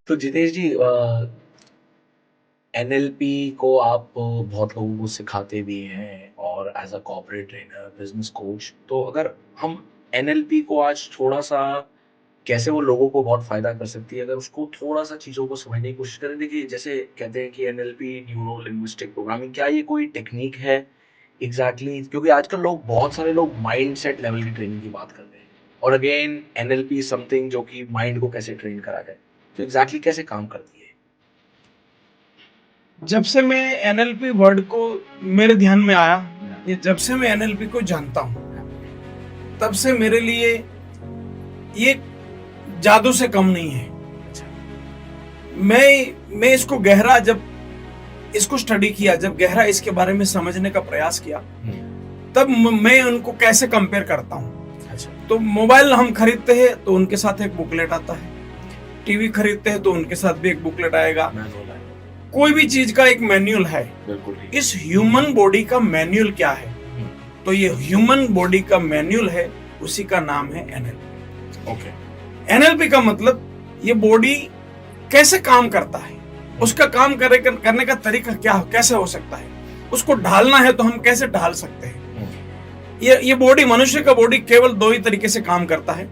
तो जितेश जी, एनएलपी को आप बहुत लोगों को सिखाते भी हैं और as a corporate trainer, business coach, तो अगर हम एनएलपी को आज थोड़ा सा कैसे वो लोगों को बहुत फायदा कर सकती है, अगर उसको थोड़ा सा चीज़ों को समझने की कोशिश करें। देखिए, जैसे कहते हैं कि एनएलपी न्यूरो लिंग्विस्टिक प्रोग्रामिंग, क्या ये कोई टेक्निक है एग्जैक्टली क्योंकि आजकल लोग, बहुत सारे लोग माइंड सेट लेवल की ट्रेनिंग की बात करते हैं और अगेन एनएलपी समथिंग जो कि माइंड को कैसे ट्रेन करा जाए, तो एग्जैक्टली कैसे काम करती है? जब से मैं एनएलपी वर्ड को मेरे ध्यान में आया, ये जब से मैं एनएलपी को जानता हूं, तब से मेरे लिए ये जादू से कम नहीं है। मैं इसको गहरा जब इसको स्टडी किया, जब गहरा इसके बारे में समझने का प्रयास किया, तब मैं उनको कैसे कंपेयर करता हूं। तो मोबाइल हम खरीदते हैं तो उनके साथ एक बुकलेट आता है, टीवी खरीदते हैं तो उनके साथ भी एक बुकलेट आएगा, कोई भी चीज का एक मैन्युअल है। इस ह्यूमन बॉडी का मैन्युअल क्या है? तो ये ह्यूमन बॉडी का मैन्युअल है, उसी का नाम है एनएलपी। एनएलपी का मतलब ये बॉडी कैसे काम करता है, उसका काम करने का तरीका क्या, कैसे हो सकता है, उसको ढालना है तो हम कैसे ढाल सकते हैं। ये बॉडी, मनुष्य का बॉडी केवल दो ही तरीके से काम करता है।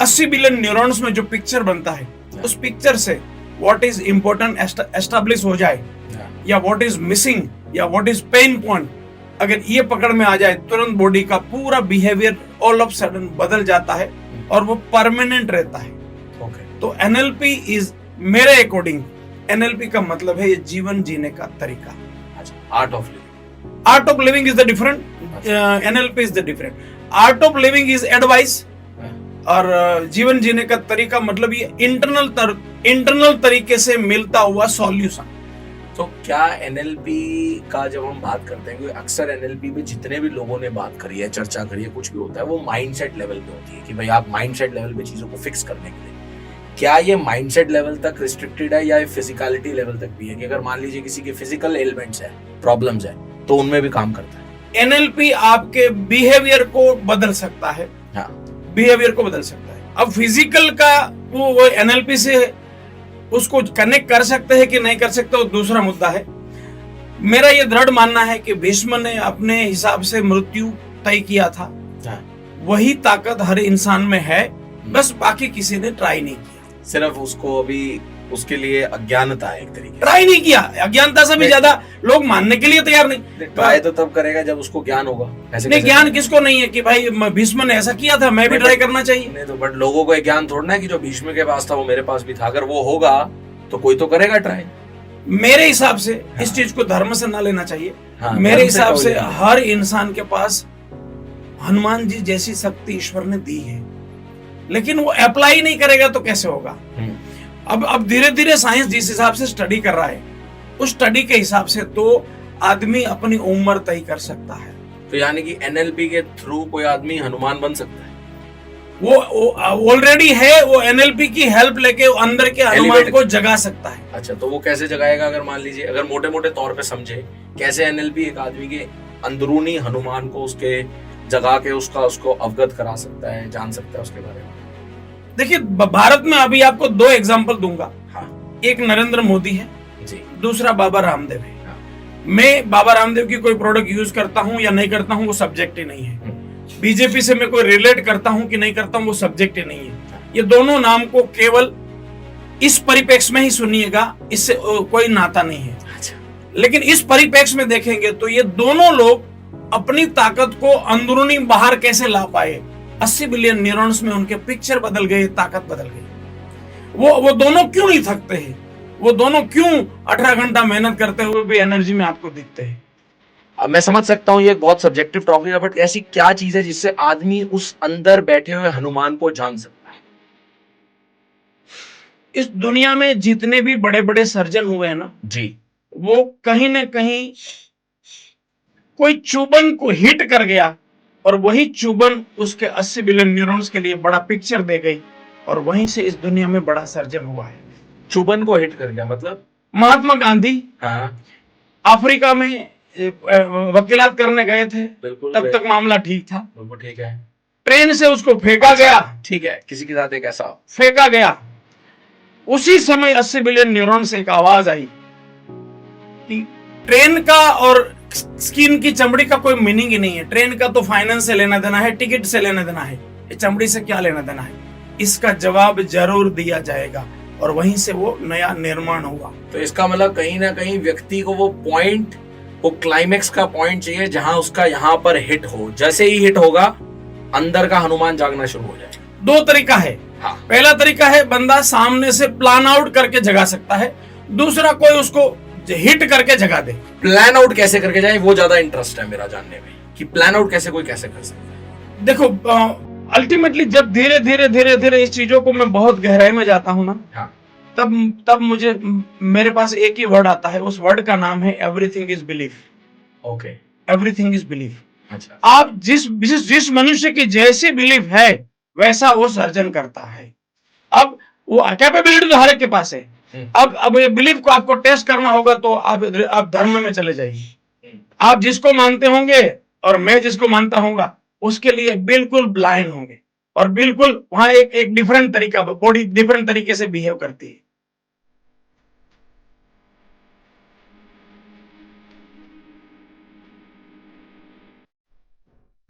80 बिलियन न्यूरॉन्स में जो पिक्चर बनता है, उस पिक्चर से व्हाट इज इंपॉर्टेंट एस्टैब्लिश हो जाए, या व्हाट इज मिसिंग, या व्हाट इज पेन पॉइंट, अगर ये पकड़ में आ जाए, तुरंत बॉडी का पूरा बिहेवियर ऑल ऑफ सडन बदल जाता है और वो परमानेंट रहता है। तो एनएलपी इज, मेरे अकॉर्डिंग एनएलपी का मतलब है ये जीवन जीने का तरीका। Art of living, art of living is the different, NLP is the different. Art of living is advice, और जीवन जीने का तरीका मतलब ये इंटरनल तरीके से मिलता हुआ सॉल्यूशन। तो क्या एनएलपी का जब हम बात करते हैं, क्योंकि अक्सर एनएलपी में जितने भी लोगों ने बात करी है, चर्चा करी है, कुछ भी होता है, वो माइंडसेट लेवल पे होती है कि भाई आप माइंडसेट लेवल पे चीजों को फिक्स करने के लिए, क्या ये माइंडसेट लेवल तक रिस्ट्रिक्टेड है या ये फिजिकलिटी लेवल तक भी है कि अगर मान लीजिए किसी के फिजिकल एलिमेंट्स है, प्रॉब्लम्स है, तो उनमें भी काम करता है? एनएलपी आपके बिहेवियर को बदल सकता है, बिहेवियर को बदल सकता है। अब फिजिकल का वो एनएलपी से उसको कनेक्ट कर सकते हैं कि नहीं कर सकते, वो दूसरा मुद्दा है। मेरा ये दृढ़ मानना है कि भीष्म ने अपने हिसाब से मृत्यु तय किया था, वही ताकत हर इंसान में है, बस बाकी किसी ने ट्राई नहीं किया। सिर्फ उसको अभी उसके लिए अज्ञानता है, एक तरीके ट्राई नहीं किया। अज्ञानता से भी ज्यादा लोग मानने के लिए तैयार नहीं। ट्राई तो तब करेगा जब उसको ज्ञान होगा। नहीं, ज्ञान किसको नहीं है कि भाई भीष्म ने ऐसा किया था, मैं भी ट्राई करना चाहिए। नहीं तो, बट लोगों को ज्ञान थोड़ा है कि जो भीष्म के पास था वो मेरे पास भी था, अगर वो होगा तो कोई तो करेगा ट्राई। मेरे हिसाब से इस चीज को धर्म से ना लेना चाहिए। मेरे हिसाब से हर इंसान के पास हनुमान जी जैसी शक्ति ईश्वर ने दी है, लेकिन वो अप्लाई नहीं करेगा तो कैसे होगा। अब धीरे धीरे साइंस जिस हिसाब से स्टडी कर रहा है, उस स्टडी के हिसाब से तो आदमी अपनी उम्र तय कर सकता है। तो यानी कि एनएलपी के थ्रू कोई आदमी हनुमान बन सकता है? वो ऑलरेडी है, वो एनएलपी की हेल्प लेके अंदर के हनुमान को जगा सकता है। अच्छा, तो वो कैसे जगाएगा? अगर मान लीजिए, अगर मोटे मोटे तौर पे समझे, कैसे एनएलपी एक आदमी के अंदरूनी हनुमान को उसके जगा के उसको अवगत करा सकता है, जान सकता है उसके बारे में? देखिए, भारत में अभी आपको दो एग्जांपल दूंगा। एक नरेंद्र मोदी है जी, दूसरा बाबा रामदेव है। मैं बाबा रामदेव की कोई प्रोडक्ट यूज करता हूं या नहीं करता हूं, वो सब्जेक्ट ही नहीं है। बीजेपी से मैं कोई रिलेट करता हूं कि नहीं करता हूं, वो सब्जेक्ट ही नहीं है। ये दोनों नाम को केवल इस परिप्रेक्ष्य में ही सुनिएगा, इससे कोई नाता नहीं है। लेकिन इस परिप्रेक्ष्य में देखेंगे तो ये दोनों लोग अपनी ताकत को अंदरूनी बाहर कैसे ला पाए। 80 बिलियन न्यूरॉन्स में उनके पिक्चर बदल गए, ताकत बदल गई। वो दोनों क्यों नहीं थकते हैं? वो दोनों क्यों 18 घंटा मेहनत करते हुए भी एनर्जी में आपको दिखते हैं? अब मैं समझ सकता हूँ ये बहुत सब्जेक्टिव टॉपिक है, बट ऐसी क्या चीज है जिससे आदमी उस अंदर बैठे हुए हनुमान को जान सकता है? इस दुनिया में जितने भी बड़े बड़े सर्जन हुए हैं ना जी, वो कहीं ना कहीं कोई चुभन को हिट कर गया, और वही चुभन उसके 80 बिलियन न्यूरॉन्स के लिए बड़ा पिक्चर दे गई, और वहीं से इस दुनिया में बड़ा सर्जन हुआ है। चुभन को हिट कर गया मतलब? महात्मा गांधी अफ्रीका में वकीलात करने गए थे, तब तक मामला ठीक था, बिल्कुल ठीक है। ट्रेन से उसको फेंका गया, ठीक है, किसी के साथ एक ऐसा फेंका गया, उसी समय 80 बिलियन न्यूरॉन से एक आवाज आई कि ट्रेन का और स्किन की चमड़ी का कोई मीनिंग ही नहीं है। ट्रेन का तो फाइनेंस से लेना देना है, टिकट से लेना देना है, ये चमड़ी से क्या लेना देना है। इसका जवाब जरूर दिया जाएगा और वहीं से वो नया निर्माण होगा। तो इसका मतलब कहीं ना कहीं व्यक्ति को वो पॉइंट, वो क्लाइमेक्स का पॉइंट चाहिए जहां उसका यहाँ पर हिट हो। जैसे ही हिट होगा अंदर का हनुमान जागना शुरू हो जाए। दो तरीका है। हाँ। पहला तरीका है बंदा सामने से प्लान आउट करके जगा सकता है, दूसरा कोई उसको हिट करके जगा दे। प्लान आउट कैसे करके जाए वो ज्यादा इंटरेस्ट है मेरा जानने में, कि प्लान आउट कैसे कोई कैसे कर सकता है। देखो अल्टीमेटली जब धीरे धीरे धीरे धीरे इस चीजों को मैं बहुत गहराई में जाता हूँ ना, हाँ। तब मुझे मेरे पास एक ही वर्ड आता है, उस वर्ड का नाम है everything is belief. Okay, everything is belief. अच्छा। आप जिस मनुष्य की जैसी बिलीफ है वैसा वो सर्जन करता है। अब वो कैपेबिलिटी तो हर एक के पास है। अब ये बिलीफ को आपको टेस्ट करना होगा तो आप धर्म में चले जाइए। आप जिसको मानते होंगे और मैं जिसको मानता हूँगा उसके लिए बिल्कुल ब्लाइंड होंगे और बिल्कुल वहां एक डिफरेंट तरीका, बॉडी डिफरेंट तरीके से बिहेव करती है।